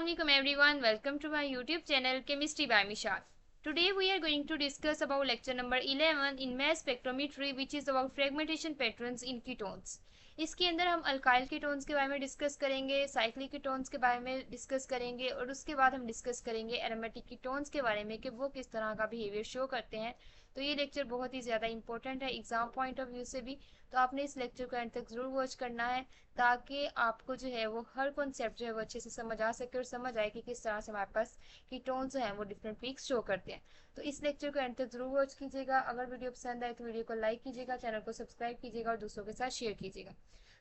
Assalamualaikum everyone, welcome to my YouTube channel Chemistry by Mishal. Today we are going to discuss about lecture number 11 in mass spectrometry, which is about fragmentation patterns in ketones. इसके अंदर हम alkyl ketones के बारे में discuss करेंगे, cyclic ketones के बारे में डिस्कस करेंगे और उसके बाद हम डिस्कस करेंगे एरोमेटिक कीटोन्स के बारे में कि वो किस तरह का बिहेवियर शो करते हैं। तो ये लेक्चर बहुत ही ज़्यादा इंपॉर्टेंट है एग्जाम पॉइंट ऑफ व्यू से भी, तो आपने इस लेक्चर को एंड तक ज़रूर वॉच करना है ताकि आपको जो है वो हर कॉन्सेप्ट जो है वो अच्छे से समझ आ सके और समझ आए कि किस तरह से हमारे पास कीटोन्स जो हैं वो डिफरेंट पीक्स शो करते हैं। तो इस लेक्चर को एंड तक जरूर वॉच कीजिएगा। अगर वीडियो पसंद आए तो वीडियो को लाइक कीजिएगा, चैनल को सब्सक्राइब कीजिएगा और दूसरों के साथ शेयर कीजिएगा।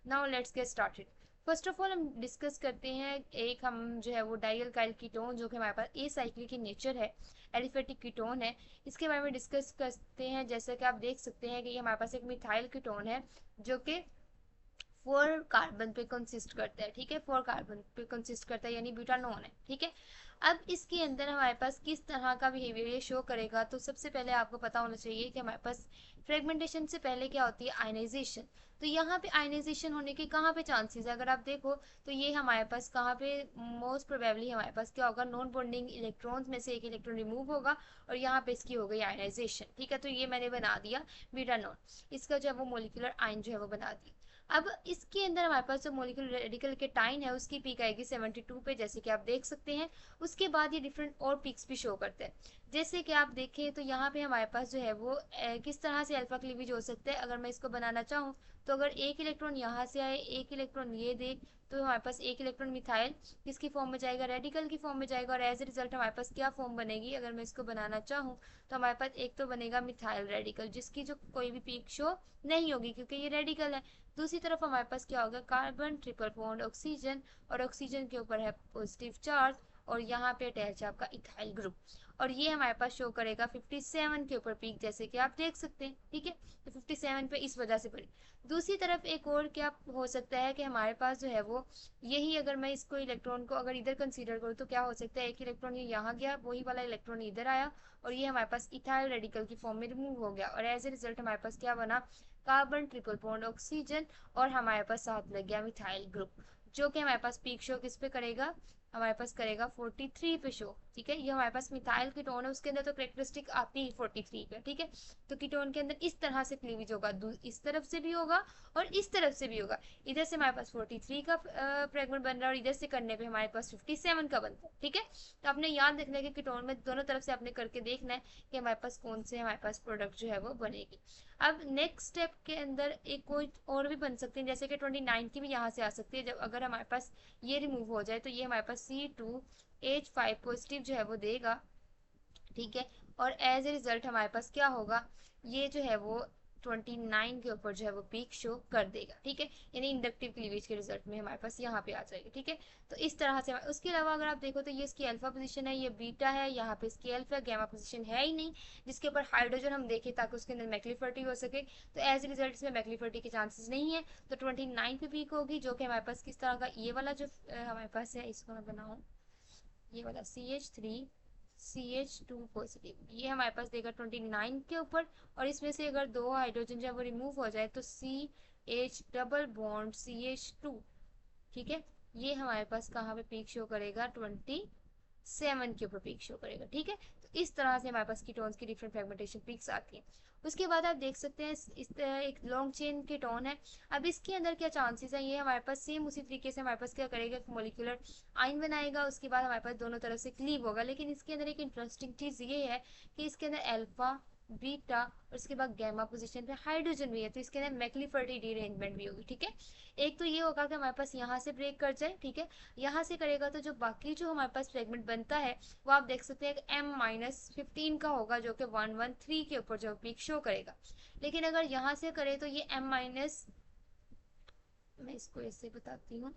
Now let's get started. First of all हम डिस्कस करते हैं एक हम जो है वो डाइअल्काइल कीटोन जो कि हमारे पास ए साइक्लिक इन नेचर है, एलिफेटिक कीटोन है, इसके बारे में डिस्कस करते हैं। जैसे कि आप देख सकते हैं कि ये हमारे पास एक मिथाइल कीटोन है जो कि 4 कार्बन पे कंसिस्ट करता है। ठीक है, 4 कार्बन पे कंसिस्ट करता है यानी ब्यूटानोन है। ठीक है, अब इसके अंदर हमारे पास किस तरह का बिहेवियर ये शो करेगा, तो सबसे पहले आपको पता होना चाहिए कि हमारे पास फ्रेगमेंटेशन से पहले क्या होती है, आयनाइजेशन। तो यहाँ पे आयनाइजेशन होने के कहाँ पे चांसेस है, अगर आप देखो तो ये हमारे पास कहाँ पे मोस्ट प्रोबेबली हमारे पास क्या होगा, नॉन बॉन्डिंग इलेक्ट्रॉन्स में से एक इलेक्ट्रॉन रिमूव होगा और यहाँ पे इसकी हो गई आयनाइजेशन। ठीक है, तो ये मैंने बना दिया बीटानोन, इसका जो है वो मोलिकुलर आयन जो है वो बना दिया। अब इसके अंदर हमारे पास जो मोलिकुलर रेडिकल के टाइन है उसकी पीक आएगी 72 पे, जैसे कि आप देख सकते हैं। उसके बाद ये डिफरेंट और पिक्स भी शो करते हैं। जैसे कि आप देखें तो यहाँ पे हमारे पास जो है वो किस तरह से अल्फा क्लीवेज हो सकता है। अगर मैं इसको बनाना चाहूँ तो अगर एक इलेक्ट्रॉन यहाँ से आए, एक इलेक्ट्रॉन ये दे, तो हमारे पास एक इलेक्ट्रॉन मिथाइल किसकी फॉर्म में जाएगा, रेडिकल की फॉर्म में जाएगा। और एज ए रिजल्ट हमारे पास क्या फॉर्म बनेगी, अगर मैं इसको बनाना चाहूँ तो हमारे पास एक तो बनेगा मिथाइल रेडिकल जिसकी जो कोई भी पीक शो नहीं होगी क्योंकि ये रेडिकल है। दूसरी तरफ हमारे पास क्या होगा, कार्बन ट्रिपल बॉन्ड ऑक्सीजन, और ऑक्सीजन के ऊपर है पॉजिटिव चार्ज और यहाँ पे अटैच है आपका इथाइल ग्रुप, और ये हमारे पास शो करेगा 57 के ऊपर पीक, जैसे कि आप देख सकते हैं। ठीक है, तो 57 पे इस वजह से पड़ी। दूसरी तरफ एक और क्या हो सकता है कि हमारे पास जो है वो यही, अगर मैं इसको इलेक्ट्रॉन को अगर इधर कंसीडर करूँ तो क्या हो सकता है, एक इलेक्ट्रॉन ये यहाँ गया, वही वाला इलेक्ट्रॉन इधर आया और ये हमारे पास इथाइल रेडिकल की फॉर्म में रिमूव हो गया और एज ए रिजल्ट हमारे पास क्या बना, कार्बन ट्रिपल बॉन्ड ऑक्सीजन और हमारे पास साथ लग गया मिथाइल ग्रुप, जो कि हमारे पास पीक शो किस पे करेगा, हमारे पास करेगा 43 पे शो। ठीक है, ये हमारे पास मिथाइल कीटोन है, उसके अंदर तो कैरेक्टरिस्टिक आती है 43 पे। ठीक है, तो कीटोन के अंदर इस तरह से क्लीवेज होगा, इस तरफ से भी होगा और इस तरफ से भी होगा। इधर से हमारे पास 43 का फ्रेगमेंट बन रहा है और इधर से करने पे हमारे पास 57 का बनता है। ठीक है, तो आपने याद रखना है कि कीटोन में दोनों तरफ से आपने करके देखना है कि हमारे पास कौन से हमारे पास प्रोडक्ट जो है वो बनेगी। अब नेक्स्ट स्टेप के अंदर एक कोई और भी बन सकते हैं, जैसे कि 29 की भी यहाँ से आ सकती है। जब अगर हमारे पास ये रिमूव हो जाए तो ये हमारे पास C2H5 पॉजिटिव जो है वो देगा। ठीक है, और एज ए रिजल्ट हमारे पास क्या होगा, ये जो है वो 29 के ऊपर जो है वो पीक शो कर देगा। ठीक है, यानी इंडक्टिव क्लीवेज के रिजल्ट में हमारे पास यहाँ पे आ जाएगा। ठीक है, तो इस तरह से उसके अलावा अगर आप देखो तो ये इसकी अल्फा पोजीशन है, ये बीटा है, यहाँ पे इसकी अल्फा, गैमा पोजीशन है ही नहीं जिसके ऊपर हाइड्रोजन हम देखें ताकि उसके अंदर मैक्लिफर्टी हो सके। तो एज ए रिजल्ट इसमें मैक्लिफर्टी के चांसेस नहीं है, तो 29 पे पीक होगी, जो कि हमारे पास किस तरह का, ये वाला जो हमारे पास है, इसको मैं बनाऊँ, ये वाला CH2 पॉजिटिव, ये हमारे पास देगा 29 के ऊपर। और इसमें से अगर दो हाइड्रोजन जब वो रिमूव हो जाए तो CH डबल बॉन्ड CH2। ठीक है, ये हमारे पास कहाँ पे पीक शो करेगा, 27 के ऊपर पीक शो करेगा। ठीक है, तो इस तरह से हमारे पास कीटोन्स की डिफरेंट फ्रेगमेंटेशन पीक्स आती हैं। उसके बाद आप देख सकते हैं इस एक लॉन्ग चेन कीटोन है। अब इसके अंदर क्या चांसेस है, ये हमारे पास सेम उसी तरीके से हमारे पास क्या करेगा, मोलिकुलर आयन बनाएगा, उसके बाद हमारे पास दोनों तरफ से क्लीव होगा। लेकिन इसके अंदर एक इंटरेस्टिंग चीज़ ये है कि इसके अंदर अल्फा, बीटा और उसके बाद गैमा पोजीशन पे हाइड्रोजन भी है, तो इसके अंदर मैक्लिफर्टी रीअरेंजमेंट भी होगी। ठीक है, एक तो ये होगा कि हमारे पास यहाँ से ब्रेक कर जाए। ठीक है, यहाँ से करेगा तो जो बाकी जो हमारे पास फ्रेगमेंट बनता है वो आप देख सकते हैं M-15 का होगा, जो कि 113 के ऊपर जो पीक शो करेगा। लेकिन अगर यहाँ से करे तो ये मैं इसको ऐसे बताती हूँ,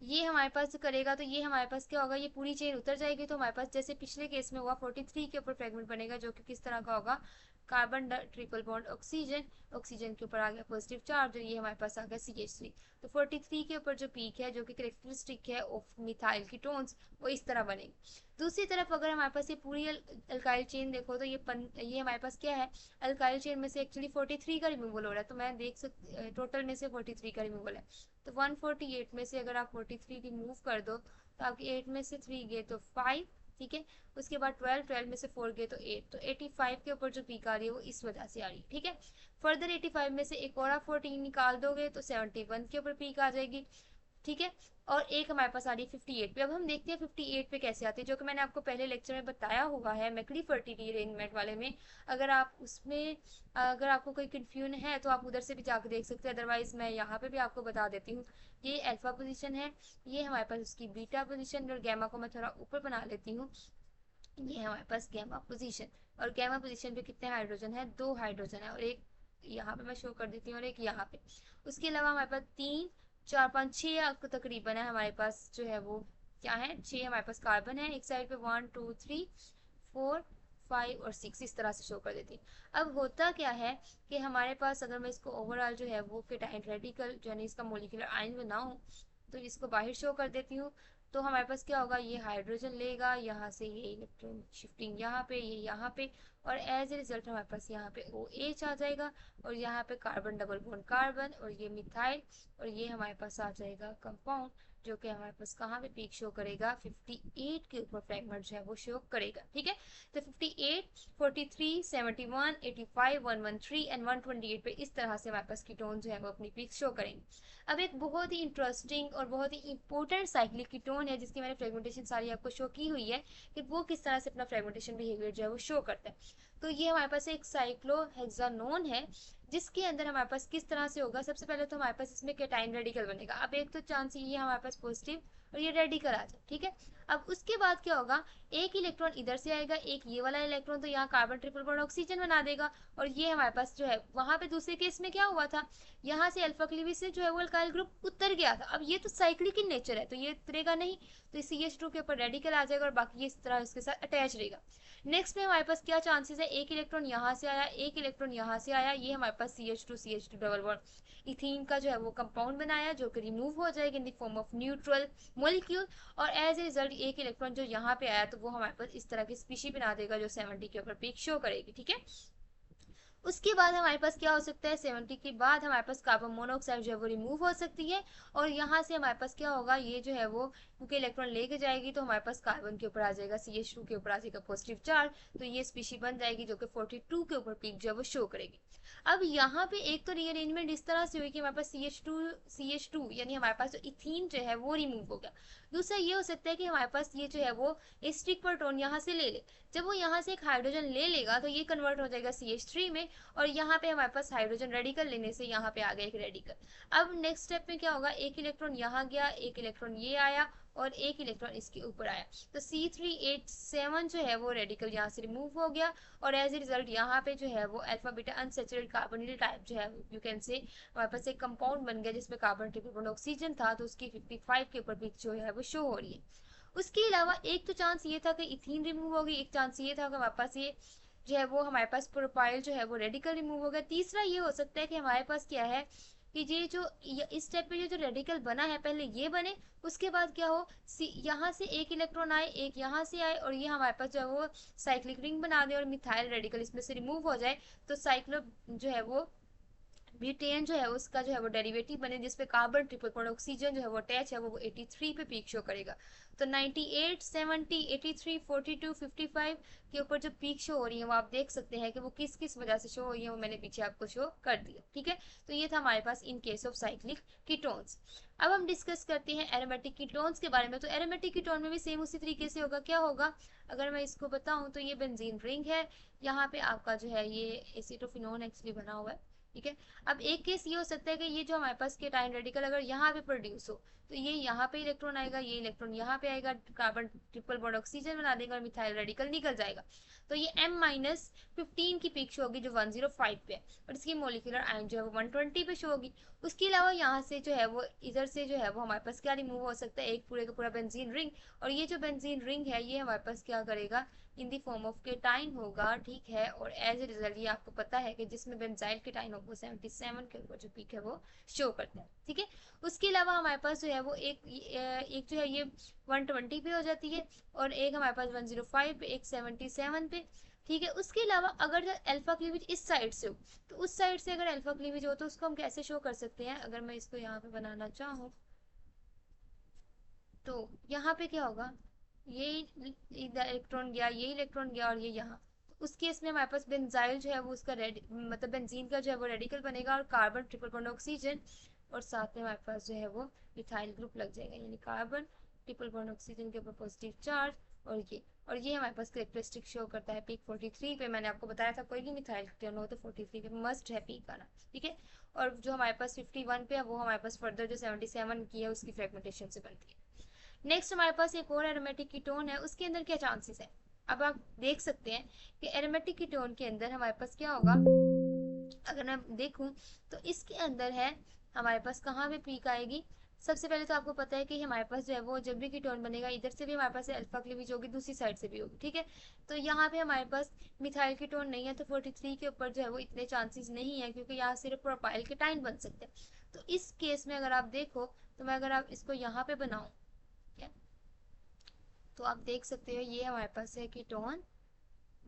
ये हमारे पास करेगा तो ये हमारे पास क्या होगा, ये पूरी चेन उतर जाएगी। तो हमारे पास जैसे पिछले केस में हुआ 43 के ऊपर फ्रेगमेंट बनेगा, जो कि किस तरह का होगा, carbon triple bond oxygen, oxygen के ऊपर आ गया पॉजिटिव चार्ज और ये हमारे पास आ गया CH3। तो 43 के ऊपर जो पीक है जो कि करेक्टरिस्टिक है ऑफ मिथाइल कीटोन्स, वो इस तरह बनेगी। दूसरी तरफ अगर हमारे पास ये पूरी अल्काइल चेन देखो तो ये हमारे पास क्या है, अल्काइल चेन में से एक्चुअली 43 का रिमूवल हो रहा है। तो मैं देख सकती टोटल में से 43 का रिमूवल है, तो 148 में से अगर आप 43 रिमूव कर दो तो आपके 8 में से 3 गए तो 5, ठीक है। उसके बाद 12 में से 4 गए तो 8, तो 85 के ऊपर जो पीक आ रही है वो इस वजह से आ रही है, ठीक है। फर्दर 85 में से एक और आप 14 निकाल दोगे तो 71 के ऊपर पीक आ जाएगी, ठीक है। और एक हमारे पास आ रही है 58 पे। अब हम देखते हैं 58 पे कैसे आती है, जो कि मैंने आपको पहले लेक्चर में बताया हुआ है मैक्लीफर्टी अरेंजमेंट वाले में। अगर आप उसमें अगर आपको कोई कन्फ्यूजन है तो आप उधर से भी जाकर देख सकते हैं, अदरवाइज मैं यहाँ पे भी आपको बता देती हूँ। ये अल्फा पोजीशन है, ये हमारे पास उसकी बीटा पोजीशन, और गैमा को मैं थोड़ा ऊपर बना लेती हूँ। ये हमारे पास गैमा पोजीशन, और गैमा पोजीशन पे कितने हाइड्रोजन है, 2 हाइड्रोजन है, और एक यहाँ पे मैं शो कर देती हूँ और एक यहाँ पे। उसके अलावा हमारे पास 3 4 5 6 तकरीबन है हमारे पास, जो है वो क्या है, 6 हमारे पास कार्बन है एक साइड पे, 1 2 3 4 5 और 6 इस तरह से शो कर देती है। अब होता क्या है कि हमारे पास अगर मैं इसको ओवरऑल जो है वो केटाइन रेडिकल जो है इसका मोलिकुलर आयन बनाऊं, तो इसको बाहर शो कर देती हूँ। तो हमारे पास क्या होगा, ये हाइड्रोजन लेगा, यहाँ से ये इलेक्ट्रॉन शिफ्टिंग यहाँ पे, ये यहाँ पे, और एज ए रिजल्ट हमारे पास यहाँ पे OH आ जाएगा, और यहाँ पे कार्बन डबल बॉन्ड कार्बन, और ये मिथाइल, और ये हमारे पास आ जाएगा कंपाउंड, जो कि हमारे पास कहाँ पे पीक शो करेगा, 58 के ऊपर फ्रेगमेंट जो है वो शो करेगा, ठीक है। तो 58 43 71 85 113 एंड 128 पे इस तरह से हमारे पास कीटोन जो है वो अपनी पीक शो करेंगे। अब एक बहुत ही इंटरेस्टिंग और बहुत ही इंपॉर्टेंट साइक्लिक कीटोन है जिसकी मैंने फ्रेगमेंटेशन सारी आपको शो की हुई है कि वो किस तरह से अपना फ्रेगमेंटेशन बिहेवियर जो है वो शो करता है। तो ये हमारे पास एक साइक्लोहेक्सानोन है, जिसके अंदर हमारे पास किस तरह से होगा, सबसे पहले तो हमारे पास इसमें केटाइन रेडिकल बनेगा। अब एक तो चांस ये हमारे पास पॉजिटिव और ये रेडिकल आ जाए, ठीक है। अब उसके बाद क्या होगा, एक इलेक्ट्रॉन इधर से आएगा, एक ये वाला इलेक्ट्रॉन तो यहाँ कार्बन ट्रिपल बॉन्ड ऑक्सीजन बना देगा, और ये हमारे पास जो है वहां पे दूसरे केस में क्या हुआ था, यहाँ से अल्फा क्लीवेज से जो है वो अल्काइल ग्रुप उतर गया था। अब ये तो साइक्लिक इन नेचर है तो ये उतरेगा नहीं, तो इस CH2 के ऊपर रेडिकल आ जाएगा और बाकी ये इस तरह इसके साथ अटैच रहेगा। नेक्स्ट में हमारे पास क्या चांसेस है, एक इलेक्ट्रॉन यहाँ से आया, एक इलेक्ट्रॉन यहाँ से आया, ये हमारे पास CH2 डबल बॉन्ड इथीन का जो है वो कंपाउंड बनाया, जो कि रिमूव हो जाएगा in the form of neutral molecule, और एज ए रिजल्ट एक इलेक्ट्रॉन जो यहाँ पे आया तो वो हमारे पास इस तरह की स्पीशी बना देगा जो 70 के ऊपर पीक शो करेगी, ठीक है। उसके बाद हमारे पास क्या हो सकता है, 70 के बाद हमारे पास कार्बन मोनोऑक्साइड जो है वो रिमूव हो सकती है, और यहाँ से हमारे पास क्या होगा, ये जो है वो क्योंकि इलेक्ट्रॉन लेके जाएगी तो हमारे पास कार्बन के ऊपर आ जाएगा, CH2 के ऊपर आ जाएगा पॉजिटिव चार्ज, तो ये स्पीशी बन जाएगी जो कि 42 के ऊपर पीक जो है वो शो करेगी। अब यहाँ पे एक तो रीअरेंजमेंट इस तरह से हुई कि हमारे पास CH2 यानी हमारे पास जो इथीन जो है वो रिमूव हो गया। दूसरा ये हो सकता है कि हमारे पास ये जो है वो स्टिक प्रोटॉन यहाँ से ले ले, जब वो यहाँ से एक हाइड्रोजन ले लेगा तो ये कन्वर्ट हो जाएगा CH3 में, और यहाँ पे हमारे पास हाइड्रोजन रेडिकल लेने से यहाँ पे आ गया एक रेडिकल। अब नेक्स्ट स्टेप में क्या होगा, एक इलेक्ट्रॉन यहाँ गया, एक इलेक्ट्रॉन ये आया, और एक इलेक्ट्रॉन इसके ऊपर आया, तो C3H7 जो है वो रेडिकल यहाँ से रिमूव हो गया, और एज ए रिजल्ट यहाँ पे जो है वो alpha beta unsaturated carbonyl type जो है यू कैन से हमारे पास एक कंपाउंड बन गया जिसमें कार्बन ट्रिपल बॉन्ड ऑक्सीजन था, तो उसकी 55 के ऊपर भी जो है वो शो हो रही है। उसके अलावा एक तो चांस ये था कि इथीन रिमूव होगी, एक चांस ये था कि हमारे पास ये जो है वो हमारे पास प्रोपाइल जो है वो रेडिकल रिमूव हो गया। तीसरा ये हो सकता है कि हमारे पास क्या है कि ये जो इस स्टेप पे जो रेडिकल बना है पहले ये बने, उसके बाद क्या हो, यहाँ से एक इलेक्ट्रॉन आए, एक यहाँ से आए, और ये हमारे पास जो है वो साइक्लिक रिंग बना दे और मिथाइल रेडिकल इसमें से रिमूव हो जाए, तो साइक्लो जो है वो ब्यूटेन जो है उसका जो है वो डेरिवेटिव बने जिसपे कार्बन ट्रिपल बॉन्ड ऑक्सीजन जो है वो अटैच है, वो 83 पे पीक शो करेगा। तो 98 70 83 42 55 के ऊपर जो पीक शो हो रही है वो आप देख सकते हैं कि वो किस किस वजह से शो हो रही है, वो मैंने पीछे आपको शो कर दिया, ठीक है। तो ये था हमारे पास in case of cyclic ketones. अब हम डिस्कस करते हैं एरोमेटिक कीटोन्स के बारे में। तो एरोमेटिक कीटोन में भी सेम उसी तरीके से होगा। क्या होगा, अगर मैं इसको बताऊं तो ये बेंजीन रिंग है, यहाँ पे आपका जो है ये एसिटोफिनोन एक्चुअली बना हुआ है, ठीक है। अब एक केस ये हो सकता है कि ये जो हमारे पास केटाइन रेडिकल अगर यहाँ पे प्रोड्यूस हो तो ये यहाँ पे इलेक्ट्रॉन आएगा, ये इलेक्ट्रॉन यहाँ पे आएगा, कार्बन ट्रिपल बॉन्ड ऑक्सीजन बना देगा और मिथाइल रेडिकल निकल जाएगा, तो ये M-15 की पीक शो होगी जो 105 पे है, और इसकी मोलिकुलर आयन जो है वो 120 पे शो होगी। उसके अलावा यहाँ से जो है वो इधर से जो है वो हमारे पास क्या रिमूव हो सकता है, एक पूरे का पूरा बेंजीन रिंग, और ये जो बेंजीन रिंग है ये हमारे पास क्या करेगा, इन दी फॉर्म ऑफ केटाइन होगा, ठीक है। और एज ए रिजल्ट ये आपको पता है कि जिसमें बेंजाइल केटाइन होगा 77 के ऊपर जो पीक है वो शो करता है, ठीक है। उसके अलावा हमारे पास जो है वो एक जो है ये 120 पे हो जाती है, और एक हमारे पास 105 पे, एक 77 पे, ठीक है। उसके अलावा अगर अल्फा क्लीवेज इस साइड से हो तो उस साइड से अगर अल्फा क्लीवेज हो तो उसको हम कैसे शो कर सकते हैं, अगर मैं इसको यहाँ पे बनाना चाहूँ तो यहाँ पे क्या होगा, ये इलेक्ट्रॉन गया, ये इलेक्ट्रॉन गया और ये यहाँ। उस केस में हमारे पास बेंजाइल जो है वो उसका रेड मतलब बेंजीन का जो है वो रेडिकल बनेगा और कार्बन ट्रिपल बॉन्ड ऑक्सीजन, और साथ में हमारे पास जो है वो मिथाइल ग्रुप लग जाएगा, यानी कार्बन ट्रिपल बॉन्ड ऑक्सीजन के ऊपर पॉजिटिव चार्ज। और ये हमारे पास करेक्टरिस्टिक शो करता है पीक 43 पे। मैंने आपको बताया था कोई भी मिथाइल कीटोन हो तो 43 पे मस्ट है पीक आना, ठीक है। और जो हमारे पास 51 पे है वो हमारे पास फर्दर जो 77 की है उसकी फ्रेगमेंटेशन से बनती है। नेक्स्ट हमारे पास एक और एरोमेटिक कीटोन है, उसके अंदर क्या चांसेस है। अब आप देख सकते हैं कि एरोमेटिक कीटोन के अंदर हमारे पास क्या होगा, अगर मैं देखूं तो इसके अंदर है हमारे पास कहाँ पे पीक आएगी। सबसे पहले तो आपको पता है कि हमारे पास जो है वो जब भी कीटोन बनेगा इधर से भी हमारे पास अल्फा क्लीवेज होगी, दूसरी साइड से भी होगी, ठीक है। तो यहाँ पे हमारे पास मिथाइल कीटोन नहीं है, तो 43 के ऊपर जो है वो इतने चांसेस नहीं है, क्योंकि यहाँ सिर्फ प्रोपाइल कीटाइन बन सकते हैं। तो इस केस में अगर आप देखो, तो मैं अगर आप इसको यहाँ पे बनाऊं, तो आप देख सकते हो ये हमारे पास है कीटोन,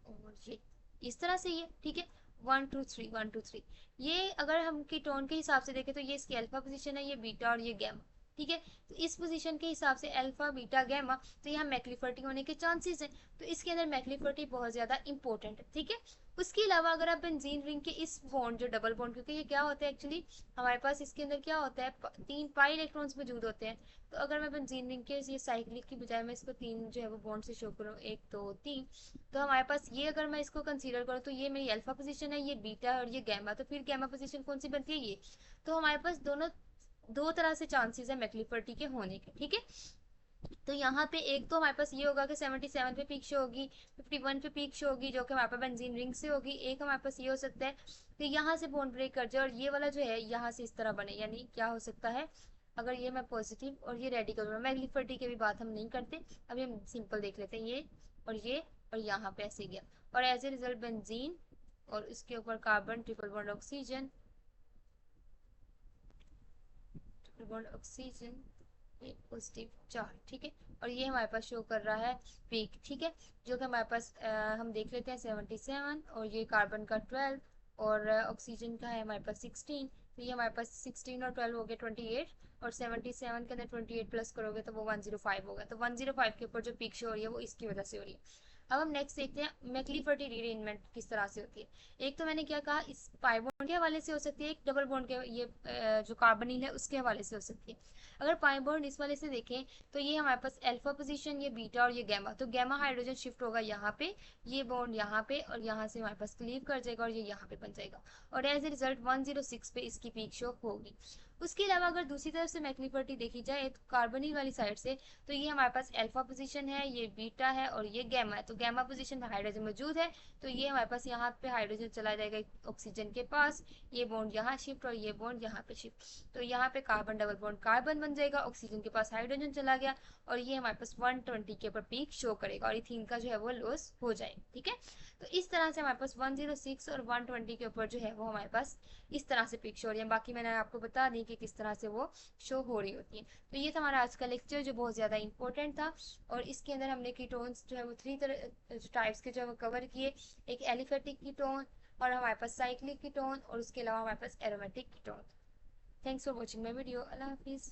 और ये इस तरह से, ये ठीक है। 1 2 3 1 2 3, ये अगर हम कीटोन के हिसाब से देखें तो ये इसकी अल्फा पोजीशन है, ये बीटा और ये गैमा, ठीक है। तो इस पोजीशन के हिसाब से अल्फा बीटा गैमा, तो यहाँ मैक्लिफर्टी होने के चांसेस हैं, तो इसके अंदर मैक्लिफर्टी बहुत ज्यादा इंपॉर्टेंट है, ठीक है। उसके अलावा अगर आप बेंजीन रिंग के इस बॉन्ड जो डबल बॉन्ड, क्योंकि ये क्या होता है एक्चुअली हमारे पास इसके अंदर क्या होता है 3 पाई इलेक्ट्रॉन्स मौजूद होते हैं। तो अगर मैं बेंजीन रिंग के ये साइक्लिक की बजाय मैं इसको 3 जो है वो बॉन्ड से शो करूँ, 1 2 3, तो हमारे पास ये अगर मैं इसको कंसीडर करूँ तो ये मेरी अल्फा पोजीशन है, ये बीटा है और ये गैमा, तो फिर गैमा पोजीशन कौन सी बनती है, ये। तो हमारे पास दोनों दो तरह से चांसेस है मैक्लिफर्टी के होने के, ठीक है। तो यहाँ पे एक तो हमारे पास ये होगा कि 77 पे पीक शो होगी, 51 पे पीक शो होगी जो कि हमारे पास बेंजीन रिंग से होगी। एक हमारे पास ये हो सकता है कि यहाँ से बॉन्ड ब्रेक कर जाए और ये वाला जो है यहाँ से इस तरह बने, यानी क्या हो सकता है, अगर ये मैं पॉजिटिव और ये रेडिकल, मैग्निफिटी की भी बात हम नहीं करते, अभी हम सिंपल देख लेते हैं, ये और यहाँ पे ऐसे गया, और एज ए रिजल्ट बेंजीन और इसके ऊपर carbon triple bond oxygen, triple bond oxygen, ये पॉजिटिव चार्ज, ठीक है। और ये हमारे पास शो कर रहा है पीक, ठीक है, जो कि हमारे पास हम देख लेते हैं 77, और ये कार्बन का 12, और ऑक्सीजन का है हमारे पास 16। तो ये हमारे पास 16 और 12 हो गया 28, और 77 के अंदर 28 प्लस करोगे तो वो 105 होगा। तो 105 के ऊपर जो पीक शो हो रही है वो इसकी वजह से हो रही है। अब हम नेक्स्ट देखते हैं मैक्लिफर्टी रीअरेंजमेंट किस तरह से होती है। एक तो मैंने क्या कहा, इस पाई बॉन्ड के हवाले से हो सकती है, एक डबल बॉन्ड के ये जो कार्बोनिल है उसके हवाले से हो सकती है। अगर पाई बॉन्ड इस वाले से देखें तो ये हमारे पास अल्फा पोजीशन, ये बीटा और ये गैमा, तो गैमा हाइड्रोजन शिफ्ट होगा यहाँ पे, ये बॉन्ड यहाँ पे, और यहाँ से हमारे पास क्लीव कर जाएगा और ये यहाँ पे बन जाएगा, और एज ए रिजल्ट 106 पे इसकी पीक शो होगी। उसके अलावा अगर दूसरी तरफ से मैक्लिफर्टी देखी जाए तो कार्बोनिल वाली साइड से, तो ये हमारे पास अल्फा पोजीशन है, ये बीटा है और ये गैमा है। तो गैमा पोजीशन में हाइड्रोजन मौजूद है, तो ये हमारे पास यहाँ पे हाइड्रोजन चला जाएगा ऑक्सीजन के पास, ये बॉन्ड यहाँ शिफ्ट और ये बॉन्ड यहाँ पे शिफ्ट, तो यहाँ पे कार्बन डबल बॉन्ड कार्बन बन जाएगा, ऑक्सीजन के पास हाइड्रोजन चला गया, और ये हमारे पास 120 के ऊपर पीक शो करेगा, और इथीन का जो है वो लॉस हो जाएगा, ठीक है। तो इस तरह से हमारे पास 106 और 120 के ऊपर जो है वो हमारे पास इस तरह से पिक शो हो रही है। बाकी मैंने आपको बता दी कि किस तरह से वो शो हो रही होती है। तो ये था हमारा आज का लेक्चर जो बहुत ज़्यादा इंपॉर्टेंट था, और इसके अंदर हमने कीटोन्स जो है वो 3 तरह टाइप्स के जो है वो कवर किए। एक एलिफेटिक कीटोन, और हमारे पास साइक्लिक कीटोन, और उसके अलावा हमारे पास aromatic ketone. Thanks for watching my video. अल्लाह हाफिज़।